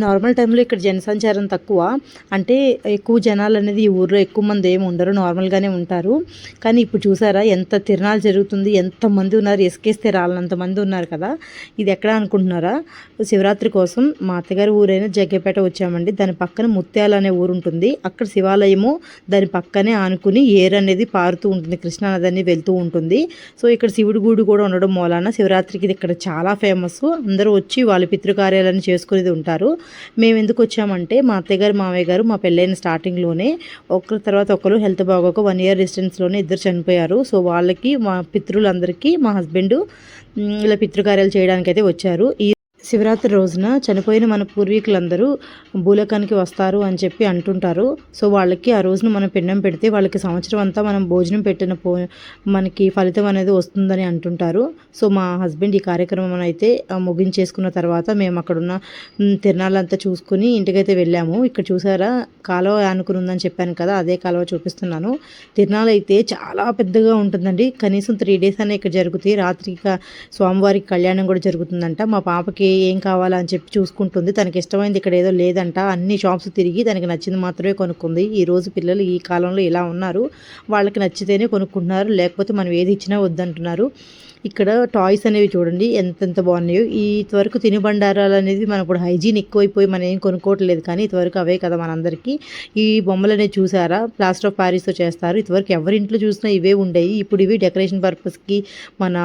Normal టైంలో ఇక్కడ జనసంచారం తక్కువ, అంటే ఎక్కువ జనాలు అనేది ఈ ఊర్లో ఎక్కువ మంది ఏమి ఉండరు, నార్మల్గానే ఉంటారు. కానీ ఇప్పుడు చూసారా ఎంత తిరణాలు జరుగుతుంది, ఎంతమంది ఉన్నారు, ఎసుకేస్తే రాళ్ళంతమంది ఉన్నారు కదా. ఇది ఎక్కడ అనుకుంటున్నారా, శివరాత్రి కోసం మా అత్తగారి ఊరైన జగ్గపేట వచ్చామండి. దాని పక్కన ముత్యాల అనే ఊరు ఉంటుంది, అక్కడ శివాలయము దాని పక్కనే ఆనుకుని ఏరు అనేది పారుతూ ఉంటుంది, కృష్ణానది అనేది వెళ్తూ ఉంటుంది. సో ఇక్కడ శివుడి గుడి కూడా ఉండడం మూలాన శివరాత్రికి ఇది ఇక్కడ చాలా ఫేమస్. అందరూ వచ్చి వాళ్ళ పితృకార్యాలను చేసుకునేది ఉంటారు. మేము ఎందుకు వచ్చామంటే మా అత్తయ్య గారు మామయ్య గారు మా పెళ్ళైన స్టార్టింగ్లోనే ఒకరి తర్వాత ఒకరు హెల్త్ బాగోక 1 year డిస్టెన్స్లోనే ఇద్దరు చనిపోయారు. సో వాళ్ళకి మా పితృలందరికీ మా హస్బెండ్ ఇలా పితృకార్యాలు చేయడానికి అయితే వచ్చారు. శివరాత్రి రోజున చనిపోయిన మన పూర్వీకులందరూ భూలోకానికి వస్తారు అని చెప్పి అంటుంటారు. సో వాళ్ళకి ఆ రోజున మనం పిండం పెడితే వాళ్ళకి సంవత్సరం అంతా మనం భోజనం పెట్టిన మనకి ఫలితం అనేది వస్తుందని అంటుంటారు. సో మా హస్బెండ్ ఈ కార్యక్రమం అయితే ముగించేసుకున్న తర్వాత మేము అక్కడున్న తిరణాలంతా చూసుకుని ఇంటికైతే వెళ్ళాము. ఇక్కడ చూసారా కాలువ ఆనుకుని ఉందని చెప్పాను కదా, అదే కాలువ చూపిస్తున్నాను. తిరణాలు అయితే చాలా పెద్దగా ఉంటుందండి, కనీసం 3 days అనే ఇక్కడ జరుగుతాయి. రాత్రికి స్వామివారికి కళ్యాణం కూడా జరుగుతుందంట. మా పాపకి ఏం కావాలా అని చెప్పి చూసుకుంటుంది, తనకి ఇష్టమైంది ఇక్కడ ఏదో లేదంట, అన్ని షాప్స్ తిరిగి తనకి నచ్చింది మాత్రమే కొనుక్కుంది. ఈరోజు పిల్లలు ఈ కాలంలో ఇలా ఉన్నారు, వాళ్ళకి నచ్చితేనే కొనుక్కుంటున్నారు, లేకపోతే మనం ఏది ఇచ్చినా వద్దంటున్నారు. ఇక్కడ టాయ్స్ అనేవి చూడండి ఎంతెంత బాగున్నాయో. ఇంతవరకు తినుబండారాలు అనేది మనం ఇప్పుడు హైజీన్ ఎక్కువైపోయి మనం ఏం కొనుక్కోవట్లేదు, కానీ ఇంతవరకు అవే కదా మనందరికీ. ఈ బొమ్మలు అనేది చూసారా, ప్లాస్టర్ ఆఫ్ ప్యారిస్తో చేస్తారు. ఇంతవరకు ఎవరింట్లో చూసినా ఇవే ఉండేవి, ఇప్పుడు ఇవి డెకరేషన్ పర్పస్కి మన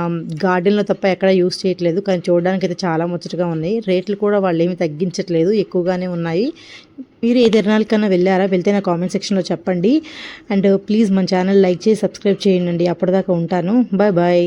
గార్డెన్లో తప్ప ఎక్కడ యూస్ చేయట్లేదు. కానీ చూడడానికి అయితే చాలా ముచ్చటగా ఉన్నాయి. రేట్లు కూడా వాళ్ళు ఏమి తగ్గించట్లేదు, ఎక్కువగానే ఉన్నాయి. మీరు ఏ తిరణాలకన్నా వెళ్ళారా, వెళ్తే నా కామెంట్ సెక్షన్లో చెప్పండి. అండ్ ప్లీజ్ మన ఛానల్ లైక్ చేసి సబ్స్క్రైబ్ చేయండి. అప్పటిదాకా ఉంటాను, బాయ్ బాయ్.